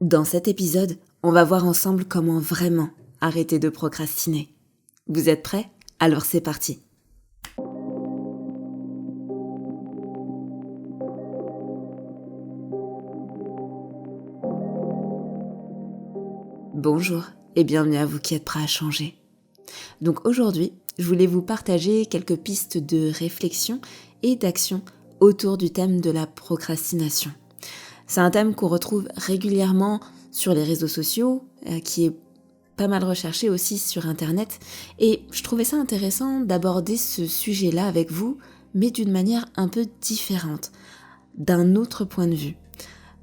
Dans cet épisode, on va voir ensemble comment vraiment arrêter de procrastiner. Vous êtes prêts? Alors c'est parti. Bonjour et bienvenue à vous qui êtes prêts à changer. Donc aujourd'hui, je voulais vous partager quelques pistes de réflexion et d'action autour du thème de la procrastination. C'est un thème qu'on retrouve régulièrement sur les réseaux sociaux, qui est pas mal recherché aussi sur internet, et je trouvais ça intéressant d'aborder ce sujet-là avec vous, mais d'une manière un peu différente, d'un autre point de vue.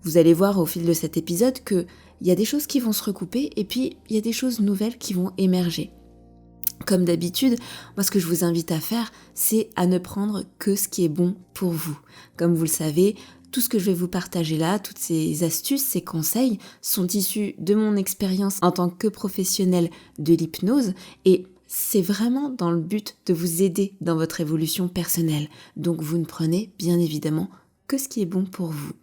Vous allez voir au fil de cet épisode qu'il y a des choses qui vont se recouper, et puis il y a des choses nouvelles qui vont émerger. Comme d'habitude, moi ce que je vous invite à faire, c'est à ne prendre que ce qui est bon pour vous. Comme vous le savez, tout ce que je vais vous partager là, toutes ces astuces, ces conseils, sont issus de mon expérience en tant que professionnelle de l'hypnose, et c'est vraiment dans le but de vous aider dans votre évolution personnelle. Donc vous ne prenez bien évidemment que ce qui est bon pour vous.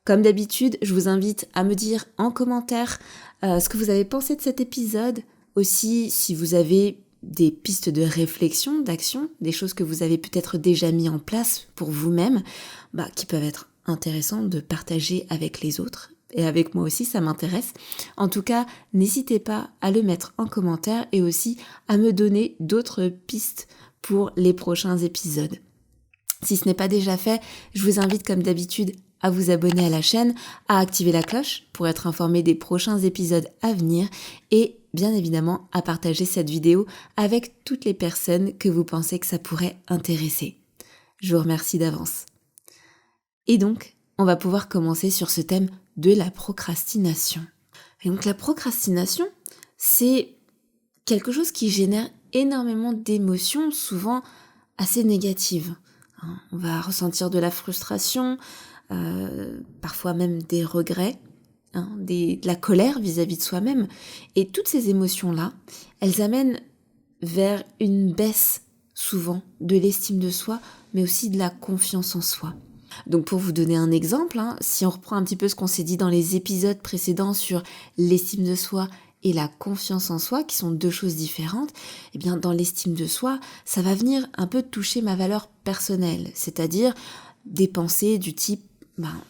Comme d'habitude, je vous invite à me dire en commentaire ce que vous avez pensé de cet épisode. Aussi, si vous avez des pistes de réflexion, d'action, des choses que vous avez peut-être déjà mis en place pour vous-même, qui peuvent être intéressantes de partager avec les autres. Et avec moi aussi, ça m'intéresse. En tout cas, n'hésitez pas à le mettre en commentaire et aussi à me donner d'autres pistes pour les prochains épisodes. Si ce n'est pas déjà fait, je vous invite comme d'habitude à vous abonner à la chaîne, à activer la cloche pour être informé des prochains épisodes à venir et bien évidemment à partager cette vidéo avec toutes les personnes que vous pensez que ça pourrait intéresser. Je vous remercie d'avance. Et donc, on va pouvoir commencer sur ce thème de la procrastination. Et donc la procrastination, c'est quelque chose qui génère énormément d'émotions, souvent assez négatives. On va ressentir de la frustration, parfois même des regrets, de la colère vis-à-vis de soi-même. Et toutes ces émotions-là, elles amènent vers une baisse souvent de l'estime de soi, mais aussi de la confiance en soi. Donc pour vous donner un exemple, si on reprend un petit peu ce qu'on s'est dit dans les épisodes précédents sur l'estime de soi et la confiance en soi, qui sont deux choses différentes, eh bien dans l'estime de soi, ça va venir un peu toucher ma valeur personnelle, c'est-à-dire des pensées du type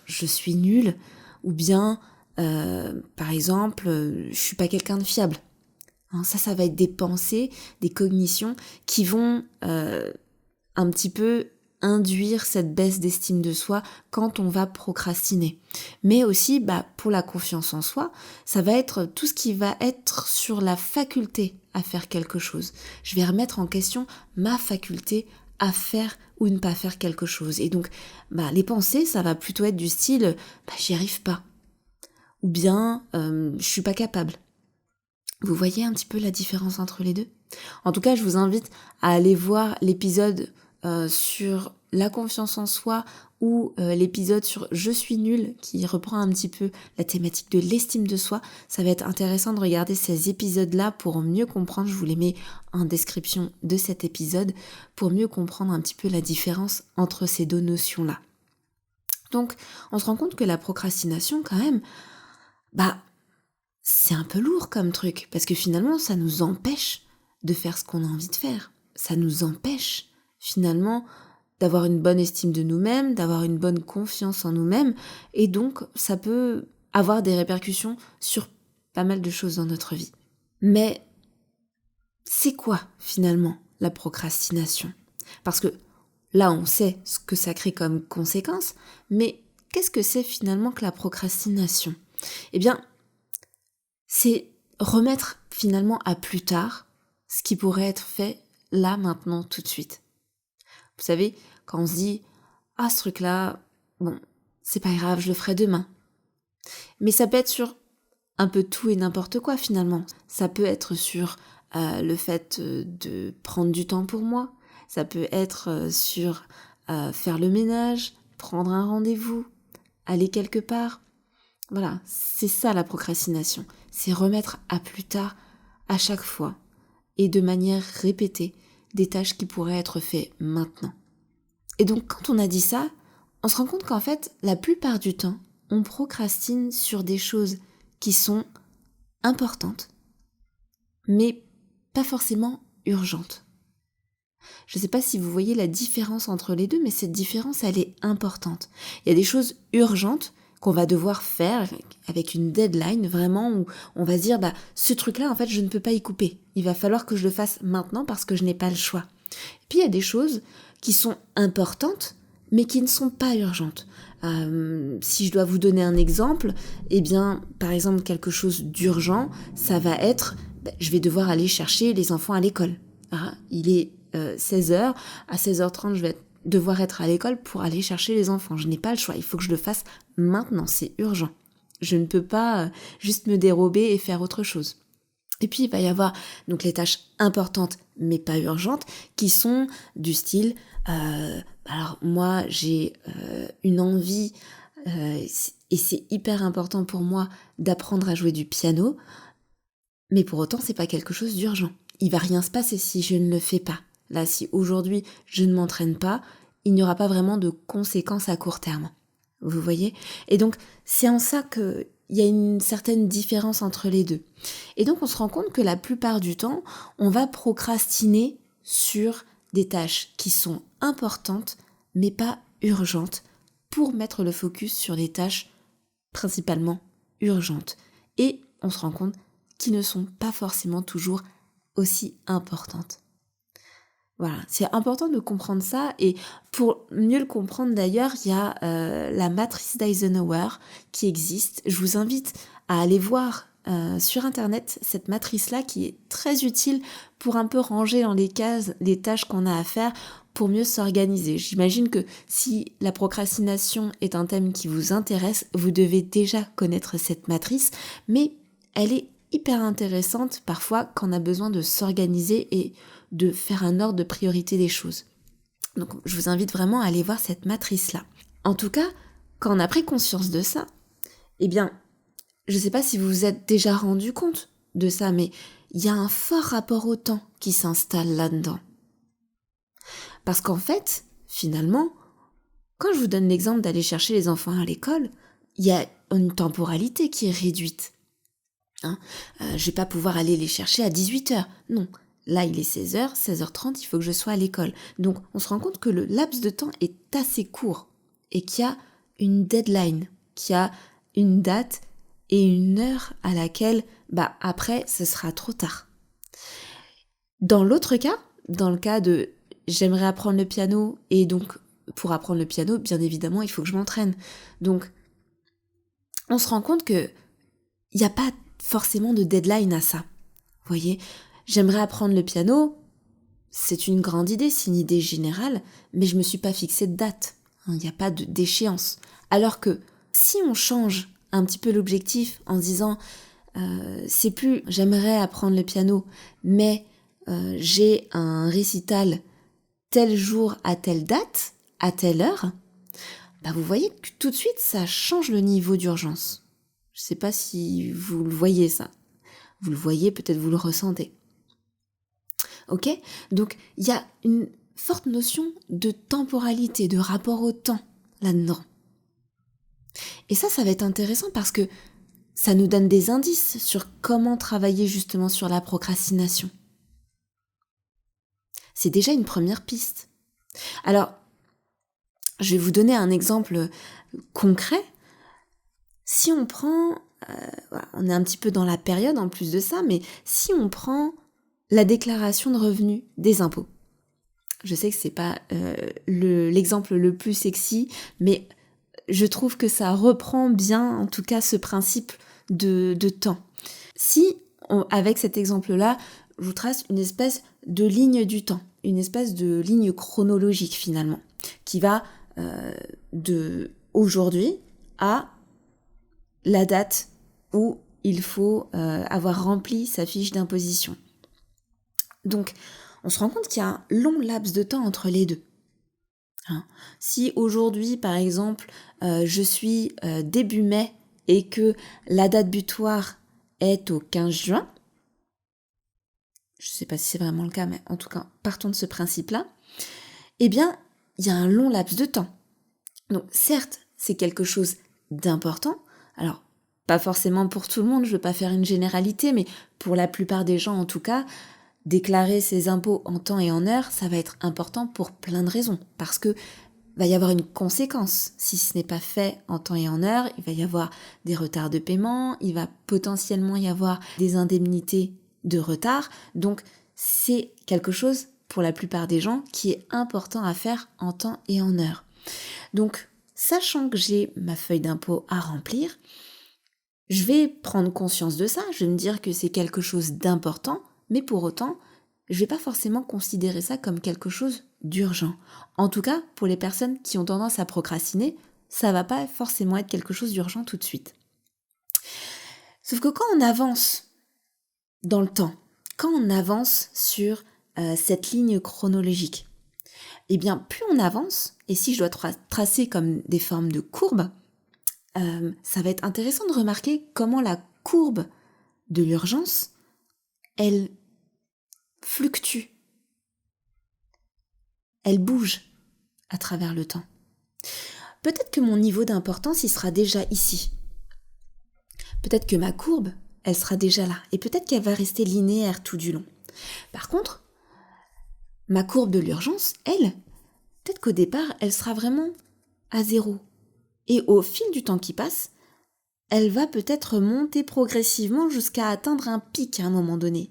je suis nulle, ou bien par exemple je suis pas quelqu'un de fiable. Ça va être des pensées, des cognitions qui vont un petit peu induire cette baisse d'estime de soi quand on va procrastiner. Mais aussi, pour la confiance en soi, ça va être tout ce qui va être sur la faculté à faire quelque chose. Je vais remettre en question ma faculté à faire ou ne pas faire quelque chose. Et donc, les pensées, ça va plutôt être du style j'y arrive pas. Ou bien, je suis pas capable. Vous voyez un petit peu la différence entre les deux? En tout cas, je vous invite à aller voir l'épisode sur la confiance en soi ou l'épisode sur je suis nulle qui reprend un petit peu la thématique de l'estime de soi. Ça va être intéressant de regarder ces épisodes-là pour mieux comprendre. Je vous les mets en description de cet épisode pour mieux comprendre un petit peu la différence entre ces deux notions-là. Donc, on se rend compte que la procrastination, quand même, c'est un peu lourd comme truc, parce que finalement, ça nous empêche de faire ce qu'on a envie de faire. Ça nous empêche, finalement, d'avoir une bonne estime de nous-mêmes, d'avoir une bonne confiance en nous-mêmes, et donc, ça peut avoir des répercussions sur pas mal de choses dans notre vie. Mais c'est quoi, finalement, la procrastination? Parce que là, on sait ce que ça crée comme conséquence, mais qu'est-ce que c'est finalement que la procrastination? Eh bien, c'est remettre finalement à plus tard ce qui pourrait être fait là, maintenant, tout de suite. Vous savez, quand on se dit « Ah, ce truc-là, c'est pas grave, je le ferai demain. » Mais ça peut être sur un peu tout et n'importe quoi finalement. Ça peut être sur le fait de prendre du temps pour moi. Ça peut être sur faire le ménage, prendre un rendez-vous, aller quelque part. Voilà, c'est ça la procrastination. C'est remettre à plus tard à chaque fois et de manière répétée des tâches qui pourraient être faites maintenant. Et donc quand on a dit ça, on se rend compte qu'en fait, la plupart du temps, on procrastine sur des choses qui sont importantes, mais pas forcément urgentes. Je ne sais pas si vous voyez la différence entre les deux, mais cette différence, elle est importante. Il y a des choses urgentes qu'on va devoir faire avec une deadline, vraiment, où on va se dire, ce truc-là, en fait, je ne peux pas y couper. Il va falloir que je le fasse maintenant parce que je n'ai pas le choix. Et puis, il y a des choses qui sont importantes, mais qui ne sont pas urgentes. Si je dois vous donner un exemple, par exemple, quelque chose d'urgent, ça va être, je vais devoir aller chercher les enfants à l'école. Il est 16h, à 16h30, je vais devoir être à l'école pour aller chercher les enfants. Je n'ai pas le choix, il faut que je le fasse maintenant, c'est urgent. Je ne peux pas juste me dérober et faire autre chose. Et puis il va y avoir donc les tâches importantes mais pas urgentes qui sont du style, alors moi j'ai une envie et c'est hyper important pour moi d'apprendre à jouer du piano, mais pour autant c'est pas quelque chose d'urgent. Il va rien se passer si je ne le fais pas. Là, si aujourd'hui je ne m'entraîne pas, il n'y aura pas vraiment de conséquences à court terme. Vous voyez ? Et donc, c'est en ça qu'il y a une certaine différence entre les deux. Et donc, on se rend compte que la plupart du temps, on va procrastiner sur des tâches qui sont importantes, mais pas urgentes, pour mettre le focus sur les tâches principalement urgentes. Et on se rend compte qu'ils ne sont pas forcément toujours aussi importantes. Voilà, c'est important de comprendre ça, et pour mieux le comprendre d'ailleurs, il y a la matrice d'Eisenhower qui existe. Je vous invite à aller voir sur internet cette matrice-là qui est très utile pour un peu ranger dans les cases les tâches qu'on a à faire pour mieux s'organiser. J'imagine que si la procrastination est un thème qui vous intéresse, vous devez déjà connaître cette matrice, mais elle est hyper intéressante parfois quand on a besoin de s'organiser et de faire un ordre de priorité des choses. Donc je vous invite vraiment à aller voir cette matrice-là. En tout cas, quand on a pris conscience de ça, je ne sais pas si vous vous êtes déjà rendu compte de ça, mais il y a un fort rapport au temps qui s'installe là-dedans. Parce qu'en fait, finalement, quand je vous donne l'exemple d'aller chercher les enfants à l'école, il y a une temporalité qui est réduite. Je vais pas pouvoir aller les chercher à 18h. Non, là il est 16h, 16h30, il faut que je sois à l'école. Donc on se rend compte que le laps de temps est assez court et qu'il y a une deadline, qu'il y a une date et une heure à laquelle, après, ce sera trop tard. Dans l'autre cas, dans le cas de j'aimerais apprendre le piano, et donc pour apprendre le piano, bien évidemment, il faut que je m'entraîne. Donc on se rend compte que il n'y a pas forcément de deadline à ça. Vous voyez, j'aimerais apprendre le piano, c'est une grande idée, c'est une idée générale, mais je me suis pas fixé de date. Il n'y a pas d'échéance. Alors que si on change un petit peu l'objectif en se disant c'est plus j'aimerais apprendre le piano, mais j'ai un récital tel jour à telle date, à telle heure, vous voyez que tout de suite ça change le niveau d'urgence. Je ne sais pas si vous le voyez ça. Vous le voyez, peut-être vous le ressentez. Ok ? Donc, il y a une forte notion de temporalité, de rapport au temps là-dedans. Et ça va être intéressant parce que ça nous donne des indices sur comment travailler justement sur la procrastination. C'est déjà une première piste. Alors, je vais vous donner un exemple concret. Si on prend, on est un petit peu dans la période en plus de ça, mais si on prend la déclaration de revenus des impôts. Je sais que c'est pas l'exemple le plus sexy, mais je trouve que ça reprend bien, en tout cas, ce principe de temps. Si, avec cet exemple-là, je vous trace une espèce de ligne du temps, une espèce de ligne chronologique finalement, qui va de aujourd'hui à la date où il faut avoir rempli sa fiche d'imposition. Donc, on se rend compte qu'il y a un long laps de temps entre les deux. Si aujourd'hui, par exemple, je suis début mai et que la date butoir est au 15 juin, je ne sais pas si c'est vraiment le cas, mais en tout cas, partons de ce principe-là, il y a un long laps de temps. Donc, certes, c'est quelque chose d'important. Alors, pas forcément pour tout le monde, je veux pas faire une généralité, mais pour la plupart des gens en tout cas, déclarer ses impôts en temps et en heure, ça va être important pour plein de raisons. Parce que va y avoir une conséquence. Si ce n'est pas fait en temps et en heure, il va y avoir des retards de paiement, il va potentiellement y avoir des indemnités de retard. Donc, c'est quelque chose, pour la plupart des gens, qui est important à faire en temps et en heure. Donc, sachant que j'ai ma feuille d'impôt à remplir, je vais prendre conscience de ça, je vais me dire que c'est quelque chose d'important, mais pour autant, je vais pas forcément considérer ça comme quelque chose d'urgent. En tout cas, pour les personnes qui ont tendance à procrastiner, ça va pas forcément être quelque chose d'urgent tout de suite. Sauf que quand on avance dans le temps, quand on avance sur cette ligne chronologique, eh bien, plus on avance, et si je dois tracer comme des formes de courbes, ça va être intéressant de remarquer comment la courbe de l'urgence, elle fluctue, elle bouge à travers le temps. Peut-être que mon niveau d'importance, il sera déjà ici. Peut-être que ma courbe, elle sera déjà là. Et peut-être qu'elle va rester linéaire tout du long. Par contre, ma courbe de l'urgence, elle, peut-être qu'au départ, elle sera vraiment à 0. Et au fil du temps qui passe, elle va peut-être monter progressivement jusqu'à atteindre un pic à un moment donné.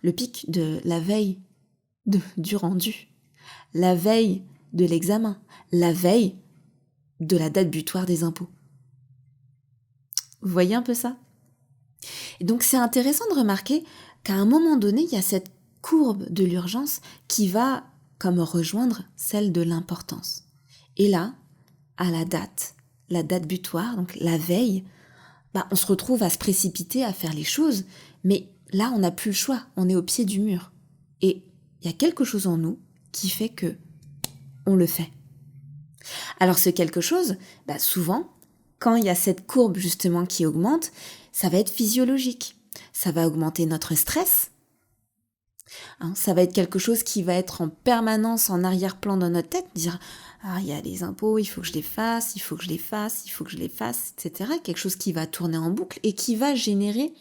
Le pic de la veille du rendu, la veille de l'examen, la veille de la date butoir des impôts. Vous voyez un peu ça ? Et donc c'est intéressant de remarquer qu'à un moment donné, il y a cette courbe de l'urgence qui va comme rejoindre celle de l'importance. Et là, à la date butoir, donc la veille, on se retrouve à se précipiter à faire les choses, mais là, on n'a plus le choix, on est au pied du mur. Et il y a quelque chose en nous qui fait que on le fait. Alors ce quelque chose, souvent, quand il y a cette courbe justement qui augmente, ça va être physiologique. Ça va augmenter notre stress. Ça va être quelque chose qui va être en permanence en arrière-plan dans notre tête, dire « Ah, il y a les impôts, il faut que je les fasse, il faut que je les fasse, il faut que je les fasse, etc. » Quelque chose qui va tourner en boucle et qui va générer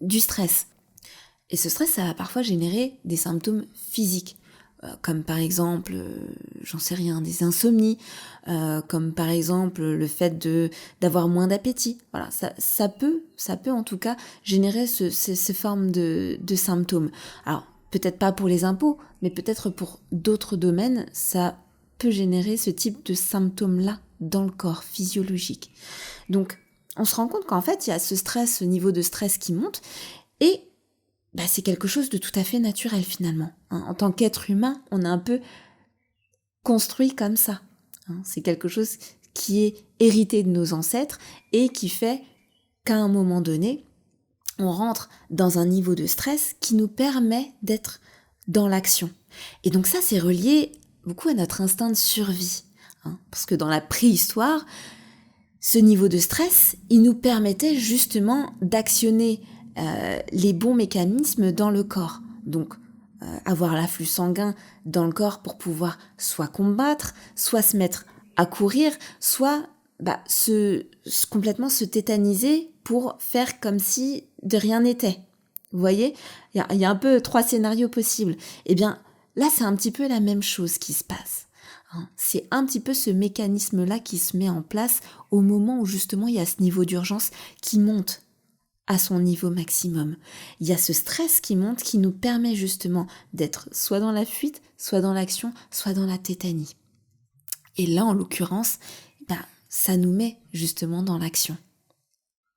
du stress. Et ce stress, ça va parfois générer des symptômes physiques. Comme par exemple, j'en sais rien, des insomnies, comme par exemple le fait d'avoir moins d'appétit. Voilà, ça peut en tout cas générer ces formes de symptômes. Alors, peut-être pas pour les impôts, mais peut-être pour d'autres domaines, ça peut générer ce type de symptômes-là dans le corps physiologique. Donc, on se rend compte qu'en fait, il y a ce niveau de stress qui monte, et c'est quelque chose de tout à fait naturel finalement. En tant qu'être humain, on est un peu construit comme ça. C'est quelque chose qui est hérité de nos ancêtres et qui fait qu'à un moment donné, on rentre dans un niveau de stress qui nous permet d'être dans l'action. Et donc ça, c'est relié beaucoup à notre instinct de survie. Parce que dans la préhistoire, ce niveau de stress, il nous permettait justement d'actionner les bons mécanismes dans le corps. Donc, avoir l'afflux sanguin dans le corps pour pouvoir soit combattre, soit se mettre à courir, soit complètement se tétaniser pour faire comme si de rien n'était. Vous voyez ? Il y a un peu 3 scénarios possibles. Eh bien, là, c'est un petit peu la même chose qui se passe. C'est un petit peu ce mécanisme-là qui se met en place au moment où justement il y a ce niveau d'urgence qui monte à son niveau maximum. Il y a ce stress qui monte qui nous permet justement d'être soit dans la fuite, soit dans l'action, soit dans la tétanie. Et là, en l'occurrence, ça nous met justement dans l'action.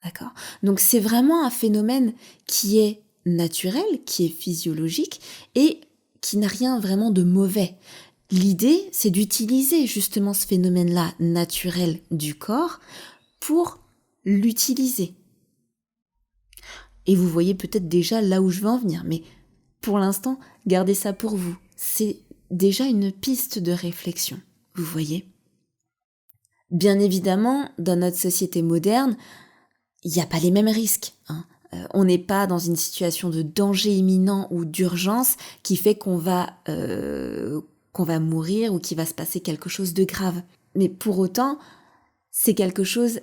D'accord ? Donc c'est vraiment un phénomène qui est naturel, qui est physiologique et qui n'a rien vraiment de mauvais. L'idée, c'est d'utiliser justement ce phénomène-là naturel du corps pour l'utiliser. Et vous voyez peut-être déjà là où je veux en venir, mais pour l'instant, gardez ça pour vous. C'est déjà une piste de réflexion, vous voyez ? Bien évidemment, dans notre société moderne, il n'y a pas les mêmes risques. On n'est pas dans une situation de danger imminent ou d'urgence qui fait qu'on va mourir ou qu'il va se passer quelque chose de grave. Mais pour autant, c'est quelque chose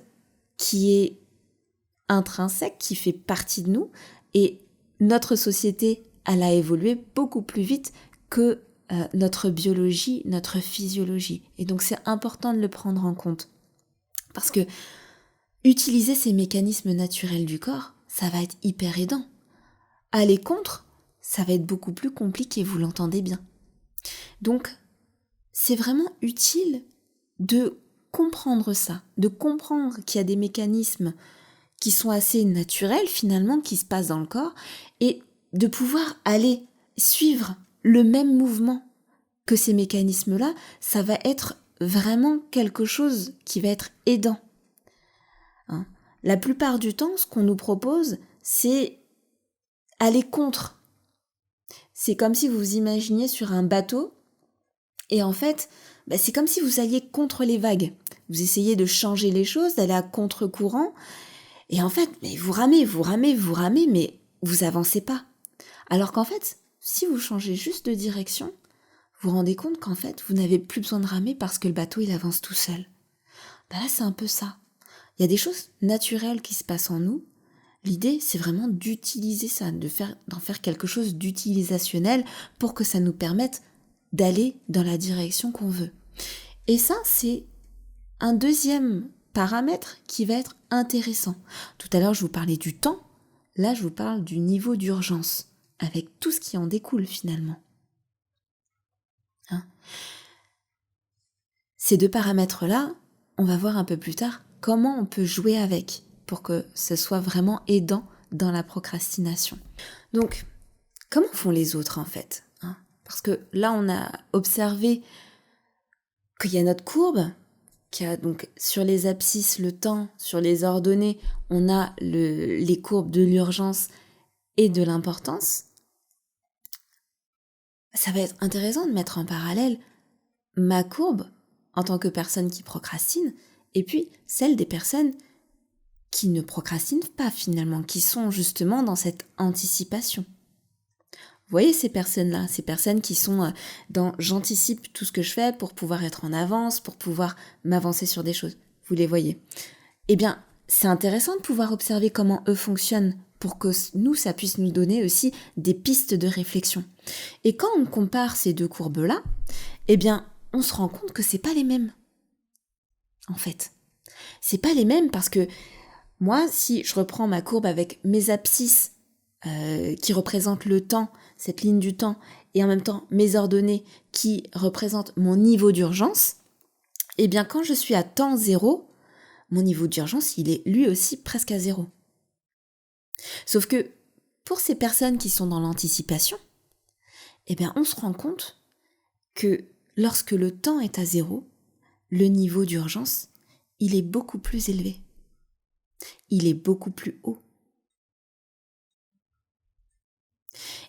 qui est intrinsèque, qui fait partie de nous, et notre société, elle a évolué beaucoup plus vite que notre biologie, notre physiologie. Et donc c'est important de le prendre en compte. Parce que utiliser ces mécanismes naturels du corps, ça va être hyper aidant. Aller contre, ça va être beaucoup plus compliqué, vous l'entendez bien. Donc, c'est vraiment utile de comprendre ça, de comprendre qu'il y a des mécanismes qui sont assez naturels finalement, qui se passent dans le corps, et de pouvoir aller suivre le même mouvement que ces mécanismes-là, ça va être vraiment quelque chose qui va être aidant. La plupart du temps, ce qu'on nous propose, c'est aller contre. C'est comme si vous vous imaginiez sur un bateau, et en fait, c'est comme si vous alliez contre les vagues. Vous essayez de changer les choses, d'aller à contre-courant, et en fait, vous ramez, mais vous avancez pas. Alors qu'en fait, si vous changez juste de direction, vous vous rendez compte qu'en fait, vous n'avez plus besoin de ramer parce que le bateau, il avance tout seul. Là, c'est un peu ça. Il y a des choses naturelles qui se passent en nous. L'idée, c'est vraiment d'utiliser ça, d'en faire quelque chose d'utilisationnel pour que ça nous permette d'aller dans la direction qu'on veut. Et ça, c'est un deuxième paramètre qui va être intéressant. Tout à l'heure, je vous parlais du temps. Là, je vous parle du niveau d'urgence, avec tout ce qui en découle finalement. Ces deux paramètres-là, on va voir un peu plus tard comment on peut jouer avec pour que ce soit vraiment aidant dans la procrastination. Donc, comment font les autres en fait ? Parce que là, on a observé qu'il y a notre courbe, qu'il y a donc sur les abscisses le temps, sur les ordonnées, on a les courbes de l'urgence et de l'importance. Ça va être intéressant de mettre en parallèle ma courbe en tant que personne qui procrastine et puis celle des personnes qui ne procrastinent pas finalement, qui sont justement dans cette anticipation. Vous voyez ces personnes-là, ces personnes qui sont dans « j'anticipe tout ce que je fais pour pouvoir être en avance, pour pouvoir m'avancer sur des choses ». Vous les voyez. Eh bien, c'est intéressant de pouvoir observer comment eux fonctionnent pour que nous, ça puisse nous donner aussi des pistes de réflexion. Et quand on compare ces deux courbes-là, eh bien, on se rend compte que c'est pas les mêmes. En fait, c'est pas les mêmes parce que moi, si je reprends ma courbe avec mes abscisses qui représentent le temps, cette ligne du temps, et en même temps mes ordonnées qui représentent mon niveau d'urgence, eh bien quand je suis à temps 0, mon niveau d'urgence, il est lui aussi presque à 0. Sauf que pour ces personnes qui sont dans l'anticipation, eh bien on se rend compte que lorsque le temps est à 0, le niveau d'urgence, il est beaucoup plus élevé. Il est beaucoup plus haut.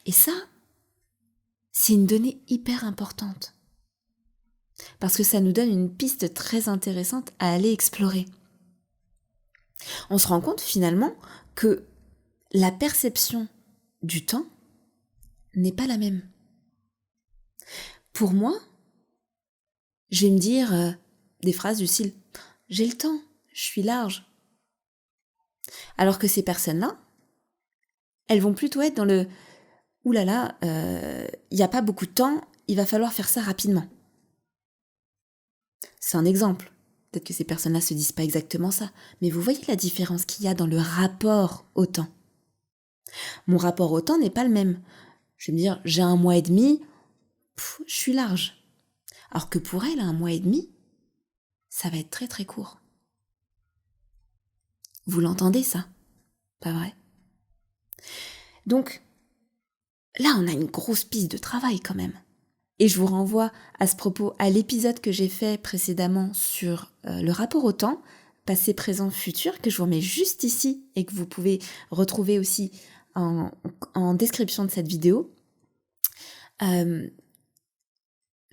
Et ça, c'est une donnée hyper importante. Parce que ça nous donne une piste très intéressante à aller explorer. On se rend compte finalement que la perception du temps n'est pas la même. Pour moi, je vais me dire des phrases du style « j'ai le temps, je suis large ». Alors que ces personnes-là, elles vont plutôt être dans le « ouh là là, il n'y a pas beaucoup de temps, il va falloir faire ça rapidement ». C'est un exemple. Peut-être que ces personnes-là ne se disent pas exactement ça, mais vous voyez la différence qu'il y a dans le rapport au temps. Mon rapport au temps n'est pas le même. Je vais me dire, j'ai 1 mois et demi, je suis large. Alors que pour elle, 1 mois et demi, ça va être très très court. Vous l'entendez ça ? Pas vrai ? Donc, là, on a une grosse piste de travail quand même. Et je vous renvoie à ce propos à l'épisode que j'ai fait précédemment sur le rapport au temps, passé, présent, futur, que je vous remets juste ici et que vous pouvez retrouver aussi en description de cette vidéo. Le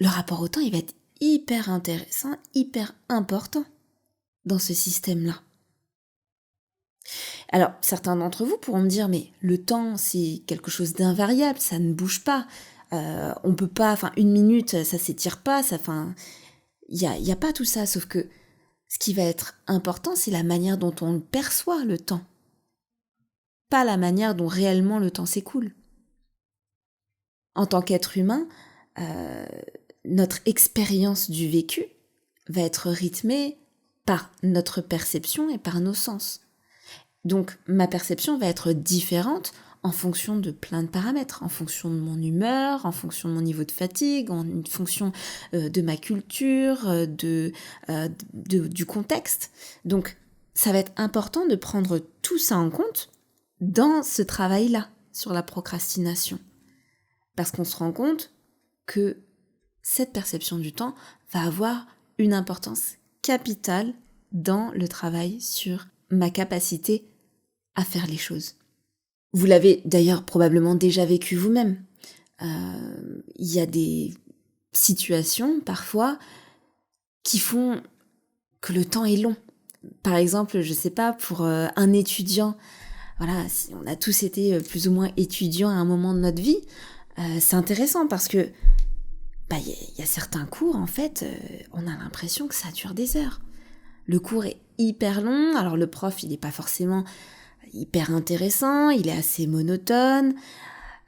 rapport au temps, il va être hyper intéressant, hyper important dans ce système-là. Alors, certains d'entre vous pourront me dire, mais le temps, c'est quelque chose d'invariable, ça ne bouge pas. On peut pas, 1 minute, ça s'étire pas, il y a pas tout ça, sauf que Ce qui va être important, c'est la manière dont on perçoit le temps, pas la manière dont réellement le temps s'écoule. En tant qu'être humain, notre expérience du vécu va être rythmée par notre perception et par nos sens. Donc ma perception va être différente en fonction de plein de paramètres, en fonction de mon humeur, en fonction de mon niveau de fatigue, en fonction de ma culture, du contexte. Donc ça va être important de prendre tout ça en compte dans ce travail-là sur la procrastination. Parce qu'on se rend compte que cette perception du temps va avoir une importance capitale dans le travail sur ma capacité à faire les choses. Vous l'avez d'ailleurs probablement déjà vécu vous-même. Il y a des situations parfois qui font que le temps est long. Par exemple, je sais pas, pour un étudiant, voilà, si on a tous été plus ou moins étudiants à un moment de notre vie, c'est intéressant parce que y a certains cours, en fait, on a l'impression que ça dure des heures. Le cours est hyper long, alors le prof, il n'est pas forcément hyper intéressant, il est assez monotone,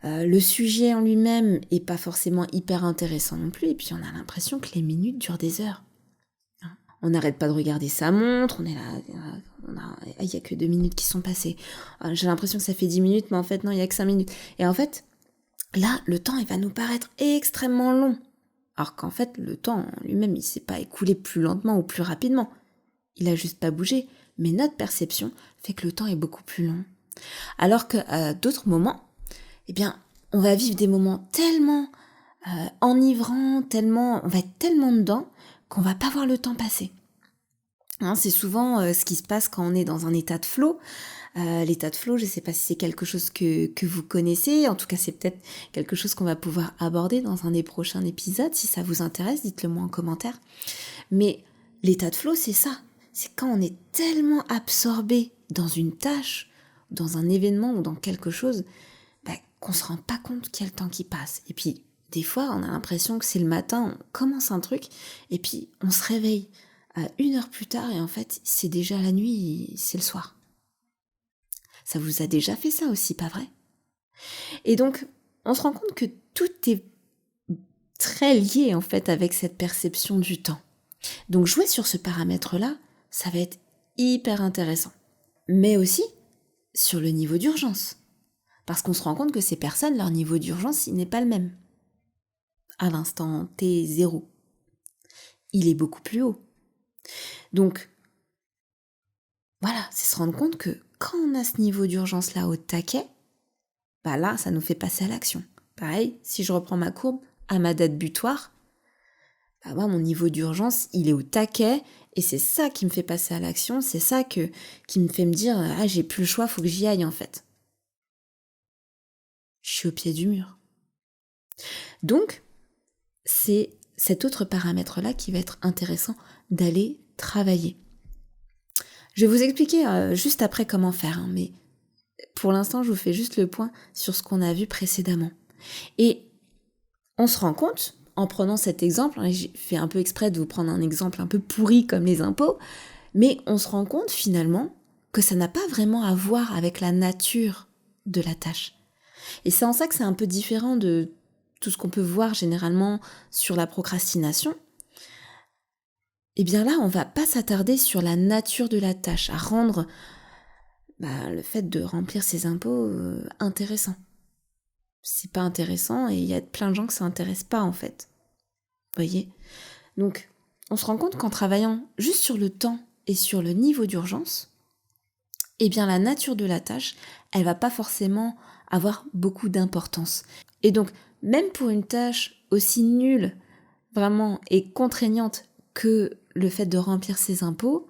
le sujet en lui-même est pas forcément hyper intéressant non plus, et puis on a l'impression que les minutes durent des heures. On n'arrête pas de regarder sa montre, on est là, il n'y a que 2 minutes qui sont passées. J'ai l'impression que ça fait 10 minutes, mais en fait non, il n'y a que 5 minutes. Et en fait, là, le temps, il va nous paraître extrêmement long. Alors qu'en fait, le temps en lui-même, il ne s'est pas écoulé plus lentement ou plus rapidement. Il a juste pas bougé. Mais notre perception fait que le temps est beaucoup plus long. Alors qu'à d'autres moments, eh bien, on va vivre des moments tellement enivrants, on va être tellement dedans qu'on va pas voir le temps passer. Hein, c'est souvent ce qui se passe quand on est dans un état de flow. L'état de flow, je ne sais pas si c'est quelque chose que vous connaissez, en tout cas c'est peut-être quelque chose qu'on va pouvoir aborder dans un des prochains épisodes, si ça vous intéresse, dites-le moi en commentaire. Mais l'état de flow, c'est ça, c'est quand on est tellement absorbé dans une tâche, dans un événement ou dans quelque chose, qu'on ne se rend pas compte qu'il y a le temps qui passe. Et puis des fois, on a l'impression que c'est le matin, on commence un truc, et puis on se réveille 1 heure plus tard, et en fait c'est déjà la nuit, c'est le soir. Ça vous a déjà fait ça aussi, pas vrai? Et donc, on se rend compte que tout est très lié en fait avec cette perception du temps. Donc jouer sur ce paramètre-là, ça va être hyper intéressant. Mais aussi sur le niveau d'urgence. Parce qu'on se rend compte que ces personnes, leur niveau d'urgence, il n'est pas le même. À l'instant T0. Il est beaucoup plus haut. Donc, voilà, c'est se rendre compte que quand on a ce niveau d'urgence-là au taquet, là, ça nous fait passer à l'action. Pareil, si je reprends ma courbe, à ma date butoir, moi, mon niveau d'urgence, il est au taquet, et c'est ça qui me fait passer à l'action, c'est ça qui me fait me dire « Ah, j'ai plus le choix, faut que j'y aille en fait. » Je suis au pied du mur. Donc, c'est cet autre paramètre-là qui va être intéressant d'aller travailler. Je vais vous expliquer juste après comment faire, mais pour l'instant, je vous fais juste le point sur ce qu'on a vu précédemment. Et on se rend compte, en prenant cet exemple, j'ai fait un peu exprès de vous prendre un exemple un peu pourri comme les impôts, mais on se rend compte finalement que ça n'a pas vraiment à voir avec la nature de la tâche. Et c'est en ça que c'est un peu différent de tout ce qu'on peut voir généralement sur la procrastination. Et bien là, on va pas s'attarder sur la nature de la tâche, à rendre le fait de remplir ses impôts intéressant. C'est pas intéressant et il y a plein de gens que ça intéresse pas en fait. Vous voyez ? Donc, on se rend compte qu'en travaillant juste sur le temps et sur le niveau d'urgence, eh bien la nature de la tâche, elle va pas forcément avoir beaucoup d'importance. Et donc, même pour une tâche aussi nulle, vraiment, et contraignante que le fait de remplir ses impôts,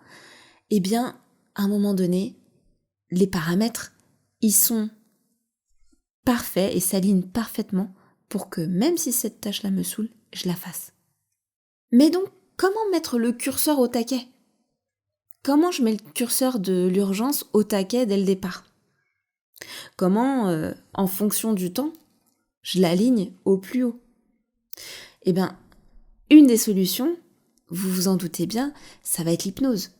eh bien, à un moment donné, les paramètres, ils sont parfaits et s'alignent parfaitement pour que même si cette tâche-là me saoule, je la fasse. Mais donc, comment mettre le curseur au taquet ? Comment je mets le curseur de l'urgence au taquet dès le départ ? Comment, en fonction du temps, je l'aligne au plus haut ? Eh bien, une des solutions, vous vous en doutez bien, ça va être l'hypnose.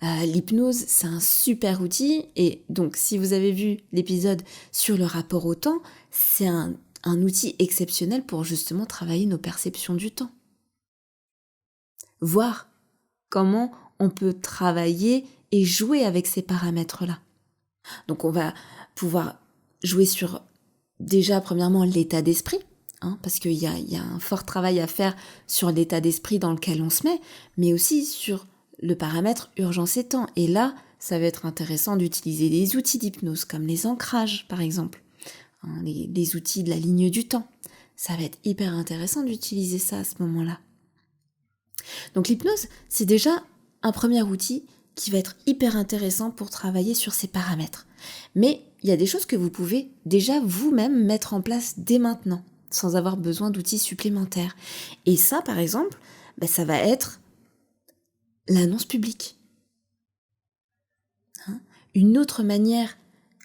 L'hypnose, c'est un super outil, et donc si vous avez vu l'épisode sur le rapport au temps, c'est un outil exceptionnel pour justement travailler nos perceptions du temps. Voir comment on peut travailler et jouer avec ces paramètres-là. Donc on va pouvoir jouer sur, déjà premièrement, l'état d'esprit, parce qu'il y a un fort travail à faire sur l'état d'esprit dans lequel on se met, mais aussi sur le paramètre urgence et temps. Et là, ça va être intéressant d'utiliser des outils d'hypnose, comme les ancrages par exemple, les outils de la ligne du temps. Ça va être hyper intéressant d'utiliser ça à ce moment-là. Donc l'hypnose, c'est déjà un premier outil qui va être hyper intéressant pour travailler sur ces paramètres. Mais il y a des choses que vous pouvez déjà vous-même mettre en place dès maintenant, sans avoir besoin d'outils supplémentaires. Et ça, par exemple, ça va être l'annonce publique. Une autre manière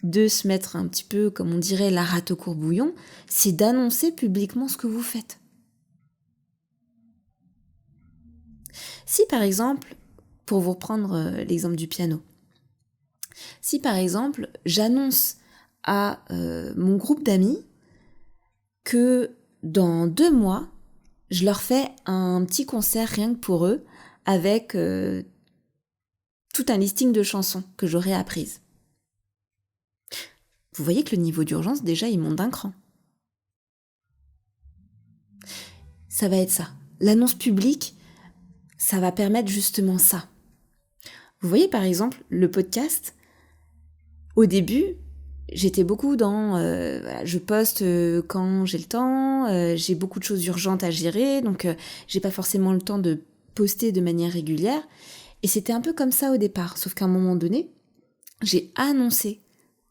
de se mettre un petit peu, comme on dirait, la rate au courbouillon, c'est d'annoncer publiquement ce que vous faites. Si par exemple, pour vous reprendre l'exemple du piano, si par exemple j'annonce à mon groupe d'amis que dans 2 mois, je leur fais un petit concert rien que pour eux avec tout un listing de chansons que j'aurai apprises. Vous voyez que le niveau d'urgence, déjà, il monte d'un cran. Ça va être ça. L'annonce publique, ça va permettre justement ça. Vous voyez par exemple le podcast, au début, j'étais beaucoup dans je poste quand j'ai le temps, j'ai beaucoup de choses urgentes à gérer, donc j'ai pas forcément le temps de poster de manière régulière. Et c'était un peu comme ça au départ, sauf qu'à un moment donné, j'ai annoncé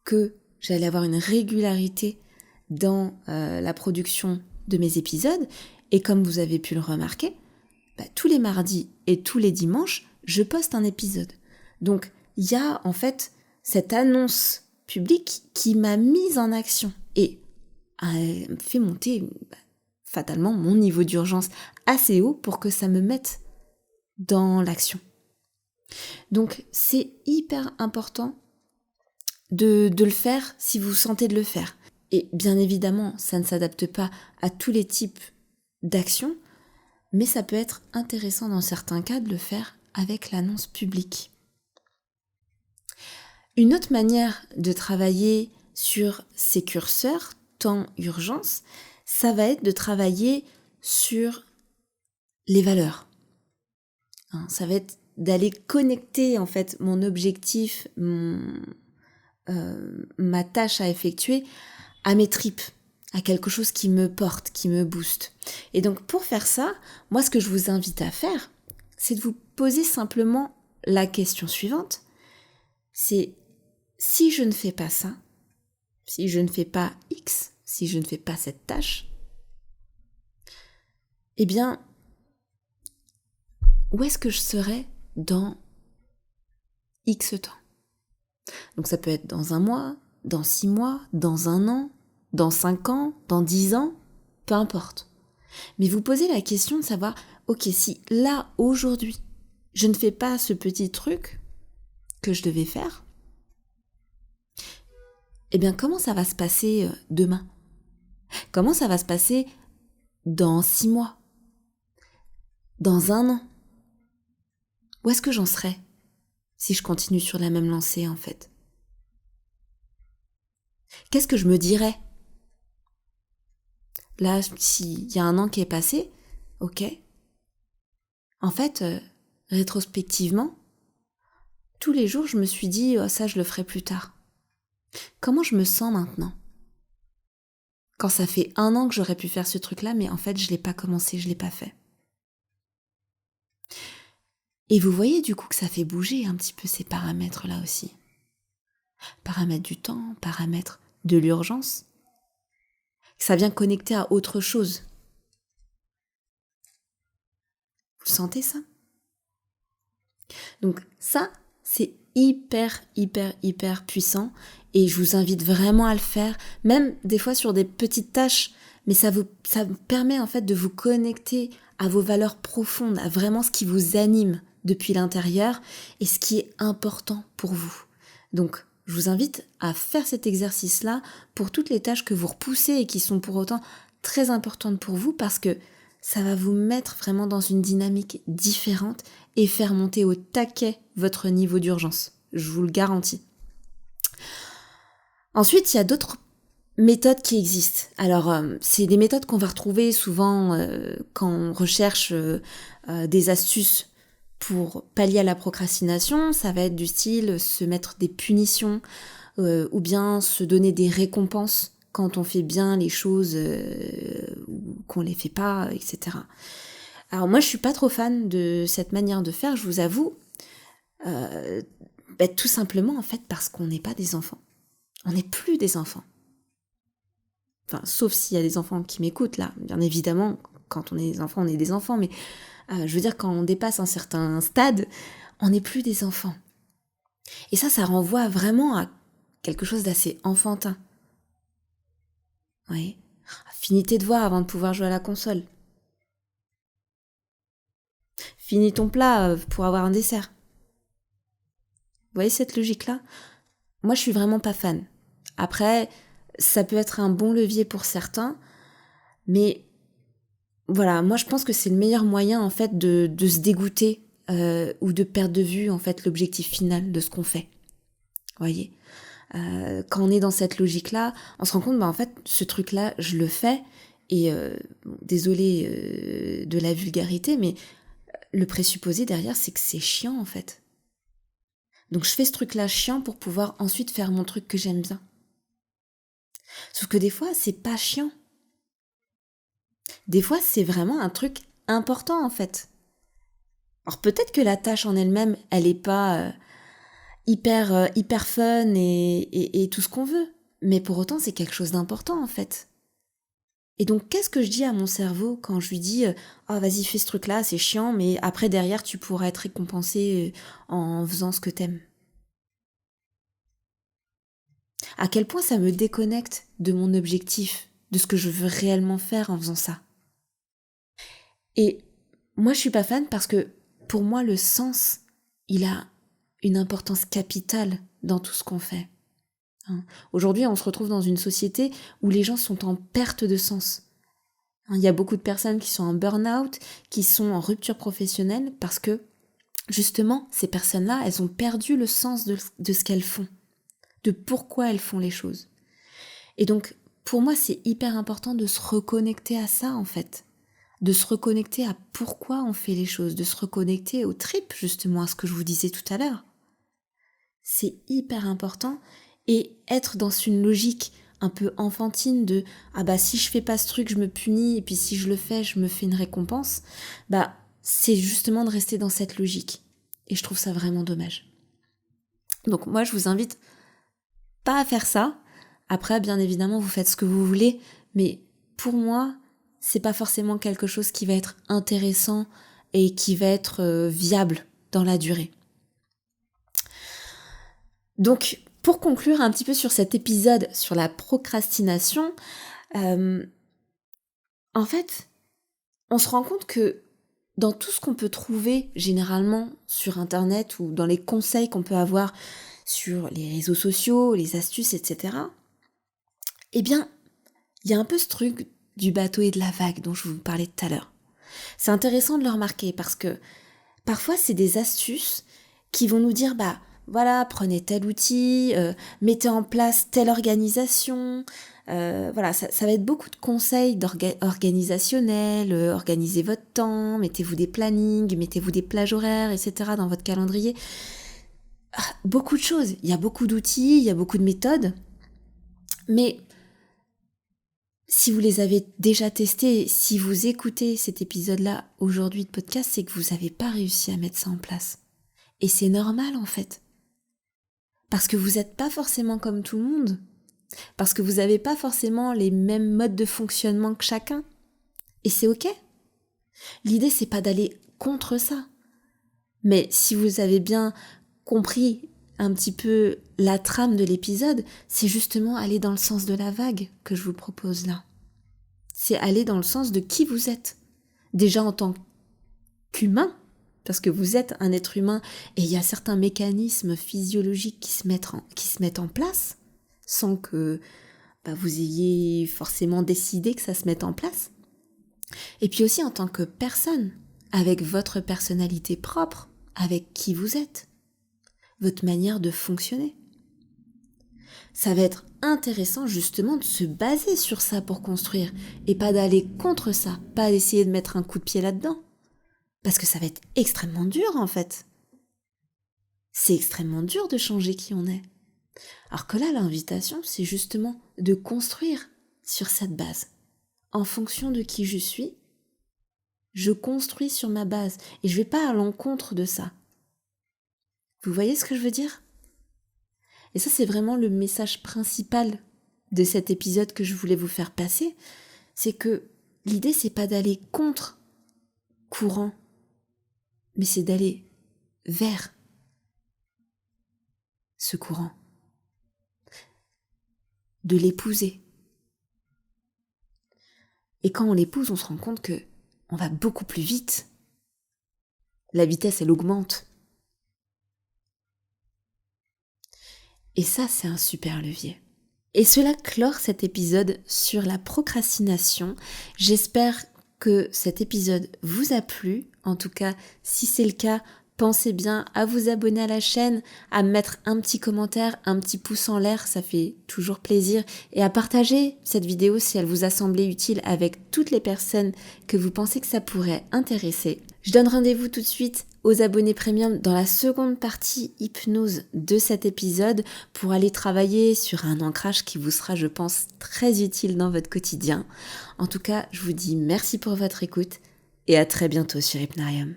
que j'allais avoir une régularité dans la production de mes épisodes, et comme vous avez pu le remarquer, tous les mardis et tous les dimanches, je poste un épisode. Donc, il y a en fait cette annonce publique qui m'a mise en action et a fait monter fatalement mon niveau d'urgence assez haut pour que ça me mette dans l'action. Donc, c'est hyper important de le faire si vous sentez de le faire. Et bien évidemment, ça ne s'adapte pas à tous les types d'actions, mais ça peut être intéressant dans certains cas de le faire avec l'annonce publique. Une autre manière de travailler sur ces curseurs, temps-urgence, ça va être de travailler sur les valeurs. Ça va être d'aller connecter en fait mon objectif, ma tâche à effectuer à mes tripes, à quelque chose qui me porte, qui me booste. Et donc pour faire ça, moi ce que je vous invite à faire, c'est de vous poser simplement la question suivante. C'est si je ne fais pas ça, si je ne fais pas X, si je ne fais pas cette tâche, eh bien, où est-ce que je serai dans X temps ? Donc ça peut être dans 1 mois, dans 6 mois, dans 1 an, dans 5 ans, dans 10 ans, peu importe. Mais vous posez la question de savoir, ok, si là, aujourd'hui, je ne fais pas ce petit truc que je devais faire, eh bien comment ça va se passer demain ? Comment ça va se passer dans 6 mois ? Dans 1 an ? Où est-ce que j'en serai si je continue sur la même lancée en fait ? Qu'est-ce que je me dirais ? Là, s'il y a 1 an qui est passé, ok. En fait, rétrospectivement, tous les jours, je me suis dit, oh, ça, je le ferai plus tard. Comment je me sens maintenant ? Quand ça fait 1 an que j'aurais pu faire ce truc-là, mais en fait, je l'ai pas commencé, je l'ai pas fait. Et vous voyez du coup que ça fait bouger un petit peu ces paramètres-là aussi. Paramètres du temps, paramètres de l'urgence. Ça vient connecter à autre chose. Vous sentez ça ? Donc ça, c'est hyper puissant et je vous invite vraiment à le faire, même des fois sur des petites tâches, ça vous permet en fait de vous connecter à vos valeurs profondes, à vraiment ce qui vous anime depuis l'intérieur et ce qui est important pour vous. Donc, je vous invite à faire cet exercice-là pour toutes les tâches que vous repoussez et qui sont pour autant très importantes pour vous parce que ça va vous mettre vraiment dans une dynamique différente et faire monter au taquet votre niveau d'urgence. Je vous le garantis. Ensuite, il y a d'autres méthodes qui existent. Alors, c'est des méthodes qu'on va retrouver souvent quand on recherche des astuces pour pallier à la procrastination. Ça va être du style se mettre des punitions ou bien se donner des récompenses quand on fait bien les choses ou qu'on les fait pas, etc. Alors moi, je suis pas trop fan de cette manière de faire, je vous avoue, tout simplement en fait parce qu'on n'est pas des enfants. On n'est plus des enfants. Enfin, sauf s'il y a des enfants qui m'écoutent là. Bien évidemment, quand on est des enfants, on est des enfants. Mais je veux dire, quand on dépasse un certain stade, on n'est plus des enfants. Et ça renvoie vraiment à quelque chose d'assez enfantin. Oui. Finis tes devoirs avant de pouvoir jouer à la console. Finis ton plat pour avoir un dessert. Vous voyez cette logique-là ? Moi, je suis vraiment pas fan. Après, ça peut être un bon levier pour certains, mais voilà, moi je pense que c'est le meilleur moyen en fait de se dégoûter ou de perdre de vue en fait l'objectif final de ce qu'on fait. Vous voyez, quand on est dans cette logique-là, on se rend compte, en fait, ce truc-là, je le fais et désolé de la vulgarité, mais le présupposé derrière, c'est que c'est chiant en fait. Donc je fais ce truc-là chiant pour pouvoir ensuite faire mon truc que j'aime bien. Sauf que des fois, c'est pas chiant. Des fois, c'est vraiment un truc important en fait. Alors peut-être que la tâche en elle-même, elle est pas hyper fun et tout ce qu'on veut, mais pour autant, c'est quelque chose d'important en fait. Et donc, qu'est-ce que je dis à mon cerveau quand je lui dis oh, vas-y, fais ce truc-là, c'est chiant, mais après, derrière, tu pourras être récompensé en faisant ce que t'aimes. À quel point ça me déconnecte de mon objectif, de ce que je veux réellement faire en faisant ça. Et moi, je suis pas fan parce que pour moi, le sens, il a une importance capitale dans tout ce qu'on fait. Aujourd'hui, on se retrouve dans une société où les gens sont en perte de sens. Il y a beaucoup de personnes qui sont en burn-out, qui sont en rupture professionnelle parce que, justement, ces personnes-là, elles ont perdu le sens de ce qu'elles font, de pourquoi elles font les choses. Et donc, pour moi, c'est hyper important de se reconnecter à ça, en fait. De se reconnecter à pourquoi on fait les choses, de se reconnecter aux tripes, justement, à ce que je vous disais tout à l'heure. C'est hyper important. Et être dans une logique un peu enfantine de « Ah bah si je fais pas ce truc, je me punis, et puis si je le fais, je me fais une récompense », bah c'est justement de rester dans cette logique. Et je trouve ça vraiment dommage. Donc moi, je vous invite pas à faire ça. Après, bien évidemment, vous faites ce que vous voulez, mais pour moi, c'est pas forcément quelque chose qui va être intéressant et qui va être viable dans la durée. Donc, pour conclure un petit peu sur cet épisode sur la procrastination, en fait, on se rend compte que dans tout ce qu'on peut trouver généralement sur Internet ou dans les conseils qu'on peut avoir sur les réseaux sociaux, les astuces, etc., eh bien, il y a un peu ce truc du bateau et de la vague dont je vous parlais tout à l'heure. C'est intéressant de le remarquer parce que parfois, c'est des astuces qui vont nous dire, bah, voilà, prenez tel outil, mettez en place telle organisation. Voilà, ça va être beaucoup de conseils organisationnels, organisez votre temps, mettez-vous des plannings, mettez-vous des plages horaires, etc. dans votre calendrier. Beaucoup de choses, il y a beaucoup d'outils, il y a beaucoup de méthodes. Mais si vous les avez déjà testés, si vous écoutez cet épisode-là aujourd'hui de podcast, c'est que vous n'avez pas réussi à mettre ça en place. Et c'est normal en fait. Parce que vous n'êtes pas forcément comme tout le monde. Parce que vous n'avez pas forcément les mêmes modes de fonctionnement que chacun. Et c'est ok. L'idée, c'est pas d'aller contre ça. Mais si vous avez bien compris un petit peu la trame de l'épisode, c'est justement aller dans le sens de la vague que je vous propose là. c'est aller dans le sens de qui vous êtes. Déjà en tant qu'humain, parce que vous êtes un être humain et il y a certains mécanismes physiologiques qui se mettent en place sans que vous ayez forcément décidé que ça se mette en place. Et puis aussi en tant que personne, avec votre personnalité propre, avec qui vous êtes, votre manière de fonctionner. Ça va être intéressant justement de se baser sur ça pour construire et pas d'aller contre ça, pas d'essayer de mettre un coup de pied là-dedans. Parce que ça va être extrêmement dur en fait. C'est extrêmement dur de changer qui on est. Alors que là, l'invitation, c'est justement de construire sur cette base. En fonction de qui je suis, je construis sur ma base et je ne vais pas à l'encontre de ça. Vous voyez ce que je veux dire ? Et ça, c'est vraiment le message principal de cet épisode que je voulais vous faire passer. C'est que l'idée, c'est pas d'aller contre courant, mais c'est d'aller vers ce courant. De l'épouser. Et quand on l'épouse, on se rend compte que on va beaucoup plus vite. La vitesse, elle augmente. Et ça, c'est un super levier. Et cela clore cet épisode sur la procrastination. J'espère que cet épisode vous a plu. En tout cas, si c'est le cas, pensez bien à vous abonner à la chaîne, à mettre un petit commentaire, un petit pouce en l'air, ça fait toujours plaisir, et à partager cette vidéo si elle vous a semblé utile avec toutes les personnes que vous pensez que ça pourrait intéresser. Je donne rendez-vous tout de suite aux abonnés premium dans la seconde partie hypnose de cet épisode pour aller travailler sur un ancrage qui vous sera, je pense, très utile dans votre quotidien. En tout cas, je vous dis merci pour votre écoute et à très bientôt sur Hypnarium.